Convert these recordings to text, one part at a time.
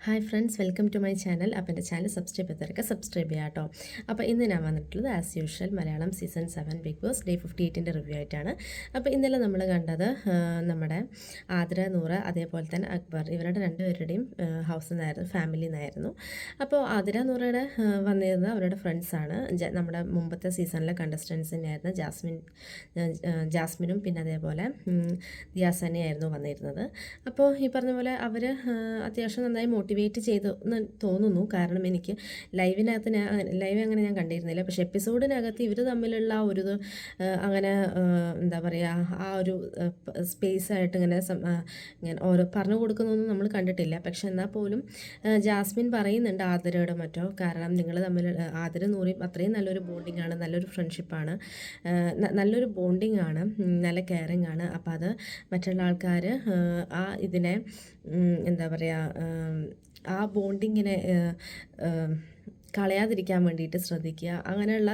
Hi friends, welcome to my channel. അപ്പോൾ എൻ്റെ channel subscribe ചെയ്തവരൊക്കെ subscribe ചെയ്യാം കേട്ടോ. അപ്പോൾ ഇന്ന് ഞാൻ വന്നിട്ടുള്ളത് as usual Malayalam season 7 Bigg Boss day 58 review ആയിട്ടാണ്. അപ്പോൾ ഇന്നലെ നമ്മൾ കണ്ടത് നമ്മുടെ ആതിര, നൂറ, അതേപോലെ തന്നെ അക്ബർ, ഇവരുടെ രണ്ടുപേരുടെയും ഹൗസിൽ നിന്നായിരുന്നു, ഫാമിലിയിൽ നിന്നായിരുന്നു. അപ്പോൾ ആതിര, നൂറയുടെ വന്നിരുന്നത് അവരുടെ ഫ്രണ്ട്സാണ്. നമ്മുടെ മുമ്പത്തെ സീസണിലെ കണ്ടസ്റ്റൻസിൻ്റെ ആയിരുന്നു ജാസ്മിനും പിന്നെ അതേപോലെ ദിയാസനെയായിരുന്നു വന്നിരുന്നത്. അപ്പോൾ ഈ പറഞ്ഞ പോലെ അവർ അത്യാവശ്യം നന്നായി മോട്ടിവേറ്റ് ചെയ്തു എന്ന് തോന്നുന്നു. കാരണം എനിക്ക് ലൈവ് അങ്ങനെ ഞാൻ കണ്ടിരുന്നില്ല. പക്ഷേ എപ്പിസോഡിനകത്ത് ഇവർ തമ്മിലുള്ള ആ ഒരു അങ്ങനെ എന്താ പറയുക, ആ ഒരു സ്പേസായിട്ട് ഇങ്ങനെ ഓരോ പറഞ്ഞു കൊടുക്കുന്നൊന്നും നമ്മൾ കണ്ടിട്ടില്ല. പക്ഷെ എന്നാൽ പോലും ജാസ്മിൻ പറയുന്നുണ്ട് ആതിരയുടെ മറ്റോ, കാരണം നിങ്ങൾ തമ്മിൽ ആതിര നൂറിയും അത്രയും നല്ലൊരു ബോണ്ടിങ് ആണ്, നല്ലൊരു ഫ്രണ്ട്ഷിപ്പാണ്, നല്ലൊരു ബോണ്ടിങ് ആണ്, നല്ല കെയറിങ് ആണ്. അപ്പോൾ അത് മറ്റുള്ള ആൾക്കാർ ആ ഇതിനെ എന്താ പറയുക, ആ ബോണ്ടിങ്ങിനെ കളയാതിരിക്കാൻ വേണ്ടിയിട്ട് ശ്രദ്ധിക്കുക. അങ്ങനെയുള്ള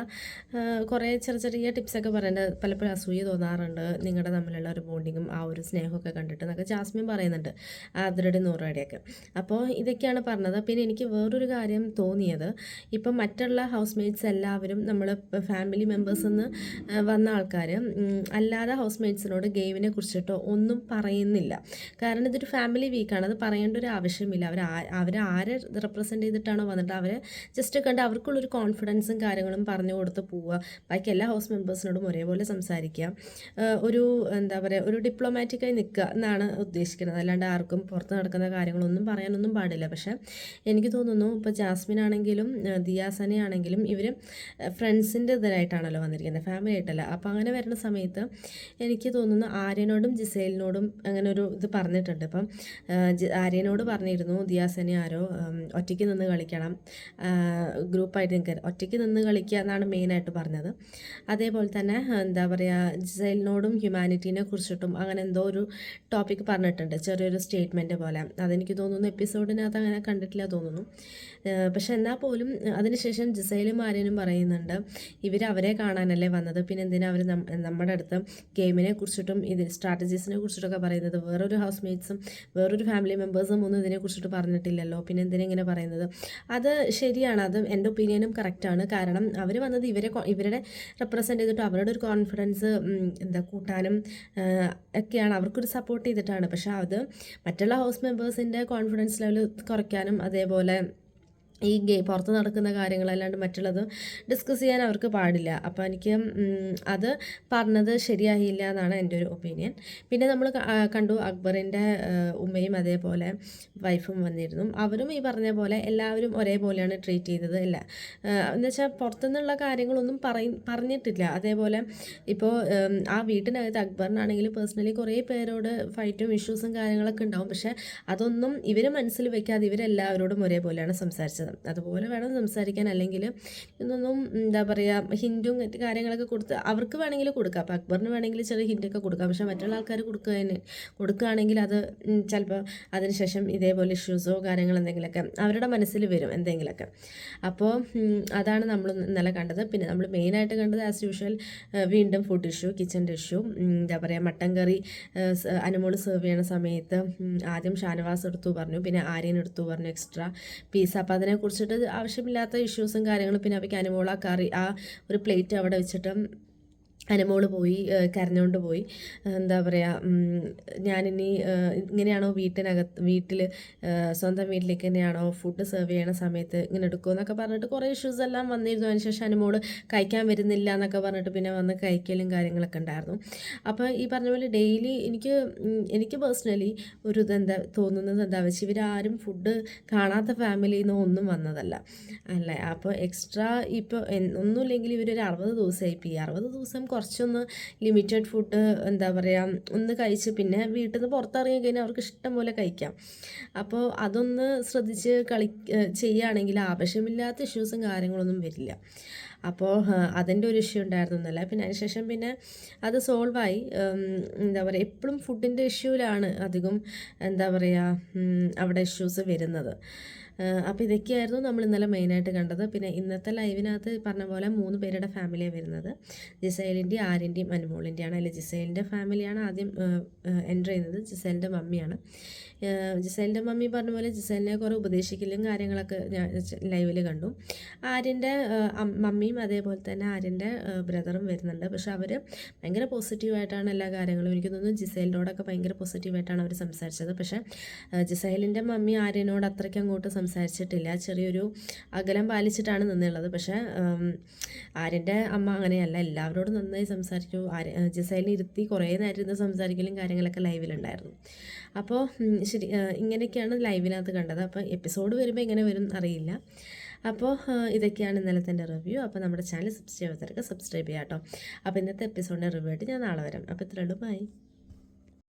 കുറേ ചെറിയ ടിപ്സൊക്കെ പറയേണ്ടത്. പലപ്പോഴും അസൂയ തോന്നാറുണ്ട് നിങ്ങളുടെ തമ്മിലുള്ള ഒരു ബോണ്ടിങ്ങും ആ ഒരു സ്നേഹമൊക്കെ കണ്ടിട്ട് എന്നൊക്കെ ജാസ്മിൻ പറയുന്നുണ്ട്, ആതിരയുടെ നൂറയുടെയൊക്കെ. അപ്പോൾ ഇതൊക്കെയാണ് പറഞ്ഞത്. പിന്നെ എനിക്ക് വേറൊരു കാര്യം തോന്നിയത്, ഇപ്പം മറ്റുള്ള ഹൗസ് മേറ്റ്സ് എല്ലാവരും നമ്മൾ ഫാമിലി മെമ്പേഴ്സിൽ നിന്ന് വന്ന ആൾക്കാർ അല്ലാതെ ഹൗസ് മേറ്റ്സിനോട് ഗെയിമിനെ കുറിച്ചിട്ടോ ഒന്നും പറയുന്നില്ല. കാരണം ഇതൊരു ഫാമിലി വീക്കാണ്, അത് പറയേണ്ട ഒരു ആവശ്യമില്ല. ആരെ റെപ്രസെൻ്റ് ചെയ്തിട്ടാണോ വന്നിട്ട് അവരെ ജസ്റ്റ് കണ്ട് അവർക്കുള്ളൊരു കോൺഫിഡൻസും കാര്യങ്ങളും പറഞ്ഞു കൊടുത്ത് പോവുക. ബാക്കി എല്ലാ ഹൗസ് മെമ്പേഴ്സിനോടും ഒരേപോലെ സംസാരിക്കുക, ഒരു എന്താ പറയുക, ഒരു ഡിപ്ലോമാറ്റിക്കായി നിൽക്കുക എന്നാണ് ഉദ്ദേശിക്കുന്നത്. അല്ലാണ്ട് ആർക്കും പുറത്ത് നടക്കുന്ന കാര്യങ്ങളൊന്നും പറയാനൊന്നും പാടില്ല. പക്ഷേ എനിക്ക് തോന്നുന്നു ഇപ്പോൾ ജാസ്മിൻ ആണെങ്കിലും ദിയാസനെ ആണെങ്കിലും ഇവർ ഫ്രണ്ട്സിൻ്റെ ഇതിലായിട്ടാണല്ലോ വന്നിരിക്കുന്നത്, ഫാമിലി ആയിട്ടല്ല. അപ്പോൾ അങ്ങനെ വരുന്ന സമയത്ത് എനിക്ക് തോന്നുന്നു ആര്യനോടും ജിസേലിനോടും അങ്ങനെ ഒരു ഇത് പറഞ്ഞിട്ടുണ്ട്. ഇപ്പം ആര്യനോട് പറഞ്ഞിരുന്നു ദിയാസനെ ആരോ ഒറ്റയ്ക്ക് നിന്ന് കളിക്കണം, ഗ്രൂപ്പായിട്ട് നിൽക്കുക, ഒറ്റയ്ക്ക് നിന്ന് കളിക്കുക എന്നാണ് മെയിനായിട്ട് പറഞ്ഞത്. അതേപോലെ തന്നെ എന്താ പറയുക, ജിസൈലിനോടും ഹ്യൂമാനിറ്റീനെ കുറിച്ചിട്ടും അങ്ങനെ എന്തോ ഒരു ടോപ്പിക്ക് പറഞ്ഞിട്ടുണ്ട്, ചെറിയൊരു സ്റ്റേറ്റ്മെൻറ്റ് പോലെ. അതെനിക്ക് തോന്നുന്നു എപ്പിസോഡിനകത്ത് അങ്ങനെ കണ്ടിട്ടില്ല തോന്നുന്നു. പക്ഷെ എന്നാൽ പോലും അതിനുശേഷം ജിസൈലും ആര്യനും പറയുന്നുണ്ട് അവരെ കാണാനല്ലേ വന്നത്, പിന്നെ എന്തിനാ അവർ നമ്മുടെ അടുത്ത് ഗെയിമിനെ കുറിച്ചിട്ടും സ്ട്രാറ്റജീസിനെ കുറിച്ചിട്ടൊക്കെ പറയുന്നത്. വേറൊരു ഹൗസ് മേറ്റ്സും വേറൊരു ഫാമിലി മെമ്പേഴ്സും ഒന്നും ഇതിനെക്കുറിച്ചിട്ട് പറഞ്ഞിട്ടില്ലല്ലോ, പിന്നെ എന്തിനാ ഇങ്ങനെ പറയുന്നത്. അത് ശരിയാണ്, അത് എൻ്റെ ഒപ്പീനിയനും കറക്റ്റാണ്. കാരണം അവർ വന്നത് ഇവരുടെ റെപ്രസെൻ്റ് ചെയ്തിട്ട് അവരുടെ ഒരു കോൺഫിഡൻസ് കൂട്ടാനും ഒക്കെയാണ്, അവർക്കൊരു സപ്പോർട്ട് ചെയ്തിട്ടാണ്. പക്ഷേ അത് മറ്റുള്ള ഹൗസ് മെമ്പേഴ്സിൻ്റെ കോൺഫിഡൻസ് ലെവൽ കുറയ്ക്കാനും അതേപോലെ ഈ പുറത്ത് നടക്കുന്ന കാര്യങ്ങളല്ലാണ്ട് മറ്റുള്ളത് ഡിസ്കസ് ചെയ്യാൻ അവർക്ക് പാടില്ല. അപ്പോൾ എനിക്ക് അത് പറഞ്ഞത് ശരിയായില്ല എന്നാണ് എൻ്റെ ഒരു ഒപ്പീനിയൻ. പിന്നെ നമ്മൾ കണ്ടു അക്ബറിൻ്റെ ഉമ്മയും അതേപോലെ വൈഫും വന്നിരുന്നു. അവരും ഈ പറഞ്ഞ പോലെ എല്ലാവരും ഒരേപോലെയാണ് ട്രീറ്റ് ചെയ്തത്. എന്നുവെച്ചാൽ പുറത്തുനിന്നുള്ള കാര്യങ്ങളൊന്നും പറഞ്ഞിട്ടില്ല. അതേപോലെ ഇപ്പോൾ ആ വീട്ടിനകത്ത് അക്ബറിനാണെങ്കിൽ പേഴ്സണലി കുറേ പേരോട് ഫൈറ്റും ഇഷ്യൂസും കാര്യങ്ങളൊക്കെ ഉണ്ടാവും. പക്ഷേ അതൊന്നും ഇവർ മനസ്സിൽ വെക്കാതെ ഇവരെല്ലാവരോടും ഒരേപോലെയാണ് സംസാരിച്ചത്. അതുപോലെ വേണം സംസാരിക്കാൻ. അല്ലെങ്കിൽ ഇതൊന്നും എന്താ പറയുക, ഹിൻറ്റും കാര്യങ്ങളൊക്കെ കൊടുത്ത് അവർക്ക് വേണമെങ്കിൽ കൊടുക്കാം. അപ്പോൾ അക്ബറിന് വേണമെങ്കിൽ ചെറിയ ഹിൻറ്റൊക്കെ കൊടുക്കാം. പക്ഷേ മറ്റുള്ള ആൾക്കാർ കൊടുക്കുകയാണെങ്കിൽ അത് ചിലപ്പോൾ അതിനുശേഷം ഇതേപോലെ ഇഷ്യൂസോ കാര്യങ്ങൾ എന്തെങ്കിലുമൊക്കെ അവരുടെ മനസ്സിൽ വരും എന്തെങ്കിലുമൊക്കെ. അപ്പോൾ അതാണ് നമ്മൾ ഇന്നലെ കണ്ടത്. പിന്നെ നമ്മൾ മെയിനായിട്ട് കണ്ടത് ആസ് യൂഷ്വൽ വീണ്ടും ഫുഡ് ഇഷ്യൂ, കിച്ചൻ്റെ ഇഷ്യൂ. എന്താ പറയുക, മട്ടൻ കറി അനുമോള് സെർവ് ചെയ്യണ സമയത്ത് ആദ്യം ഷാനവാസ് എടുത്തു പറഞ്ഞു, പിന്നെ ആര്യൻ എടുത്തു പറഞ്ഞു എക്സ്ട്രാ പീസ്. അപ്പോൾ അതിനെക്കുറിച്ചിട്ട് ആവശ്യമില്ലാത്ത ഇഷ്യൂസും കാര്യങ്ങളും. പിന്നെ അവയ്ക്ക് അനുമോൾ ആ കറി ആ ഒരു പ്ലേറ്റ് അവിടെ വെച്ചിട്ട് അനുമോള് പോയി കരഞ്ഞുകൊണ്ട് പോയി. എന്താ പറയുക, ഞാനിനി ഇങ്ങനെയാണോ വീട്ടിൽ സ്വന്തം വീട്ടിലേക്ക് തന്നെയാണോ ഫുഡ് സെർവ് ചെയ്യണ സമയത്ത് ഇങ്ങനെ എടുക്കുമെന്നൊക്കെ പറഞ്ഞിട്ട് കുറേ ഇഷ്യൂസ് എല്ലാം വന്നിരുന്നു. അതിനുശേഷം അനുമോള് കഴിക്കാൻ വരുന്നില്ല എന്നൊക്കെ പറഞ്ഞിട്ട് പിന്നെ വന്ന് കഴിക്കലും കാര്യങ്ങളൊക്കെ ഉണ്ടായിരുന്നു. അപ്പോൾ ഈ പറഞ്ഞ പോലെ ഡെയിലി എനിക്ക് പേഴ്സണലി ഒരു തോന്നുന്നത് വെച്ചാൽ ഇവരാരും ഫുഡ് കാണാത്ത ഫാമിലിയിൽ നിന്നോ ഒന്നും വന്നതല്ല അല്ലേ. അപ്പോൾ എക്സ്ട്രാ ഇപ്പോൾ ഒന്നുമില്ലെങ്കിൽ ഇവരൊരു 60 ദിവസമായി. ഇപ്പോൾ ഈ 60 ദിവസം കുറച്ചൊന്ന് ലിമിറ്റഡ് ഫുഡ് എന്താ പറയുക ഒന്ന് കഴിച്ച് പിന്നെ വീട്ടിൽ നിന്ന് പുറത്തിറങ്ങി കഴിഞ്ഞാൽ അവർക്ക് ഇഷ്ടം പോലെ കഴിക്കാം. അപ്പോൾ അതൊന്ന് ശ്രദ്ധിച്ച് ചെയ്യുകയാണെങ്കിൽ ആവശ്യമില്ലാത്ത ഇഷ്യൂസും കാര്യങ്ങളൊന്നും വരില്ല. അപ്പോൾ അതിൻ്റെ ഒരു ഇഷ്യൂ ഉണ്ടായിരുന്നില്ല. പിന്നെ അതിനുശേഷം പിന്നെ അത് സോൾവായി. എന്താ പറയുക, എപ്പോഴും ഫുഡിൻ്റെ ഇഷ്യൂവിലാണ് അധികം എന്താ പറയുക അവിടെ ഇഷ്യൂസ് വരുന്നത്. അപ്പോൾ ഇതൊക്കെയായിരുന്നു നമ്മൾ ഇന്നലെ മെയിനായിട്ട് കണ്ടത്. പിന്നെ ഇന്നത്തെ ലൈവിനകത്ത് പറഞ്ഞ പോലെ 3 പേരുടെ ഫാമിലിയാണ് വരുന്നത്. ജിസൈലിൻ്റെയും ആര്യൻ്റെയും അനുമോളിൻ്റെയാണ്. അതിൽ ജിസൈലിൻ്റെ ഫാമിലിയാണ് ആദ്യം എൻ്റർ ചെയ്യുന്നത്. ജിസൈലിൻ്റെ മമ്മിയാണ്. ജിസൈലിൻ്റെ മമ്മി പറഞ്ഞ പോലെ ജിസൈലിനെ കുറേ ഉപദേശിക്കലും കാര്യങ്ങളൊക്കെ ഞാൻ ലൈവിൽ കണ്ടു. ആര്യൻ്റെ മമ്മിയും അതേപോലെ തന്നെ ആര്യൻ്റെ ബ്രദറും വരുന്നുണ്ട്. പക്ഷെ അവർ ഭയങ്കര പോസിറ്റീവായിട്ടാണ് എല്ലാ കാര്യങ്ങളും, എനിക്ക് തോന്നുന്നു ജിസൈലിനോടൊക്കെ ഭയങ്കര പോസിറ്റീവായിട്ടാണ് അവർ സംസാരിച്ചത്. പക്ഷേ ജിസൈലിൻ്റെ മമ്മി ആര്യനോട് അത്രയ്ക്ക് അങ്ങോട്ട് സംസാരിച്ചിട്ടില്ല. ചെറിയൊരു അകലം പാലിച്ചിട്ടാണ് നിന്നുള്ളത്. പക്ഷേ ആര്യൻ്റെ അമ്മ അങ്ങനെയല്ല, എല്ലാവരോടും നന്നായി സംസാരിച്ചു. ജിസൈലിനെ ഇരുത്തി കുറേ നേരം ഇരുന്ന് സംസാരിക്കലും കാര്യങ്ങളൊക്കെ ലൈവിലുണ്ടായിരുന്നു. അപ്പോൾ ശരി, ഇങ്ങനെയൊക്കെയാണ് ലൈവിനകത്ത് കണ്ടത്. അപ്പോൾ എപ്പിസോഡ് വരുമ്പോൾ എങ്ങനെ വരും അറിയില്ല. അപ്പോൾ ഇതൊക്കെയാണ് ഇന്നലത്തെ എൻ്റെ റിവ്യൂ. അപ്പോൾ നമ്മുടെ ചാനൽ സബ്സ്ക്രൈബ് ചെയ്യാത്തവർക്ക് സബ്സ്ക്രൈബ് ചെയ്യാം കേട്ടോ. അപ്പോൾ ഇന്നത്തെ എപ്പിസോഡിൻ്റെ റിവ്യൂ ആയിട്ട് ഞാൻ നാളെ വരാം. അപ്പോൾ ഇത്രയുള്ളൂ, ബൈ.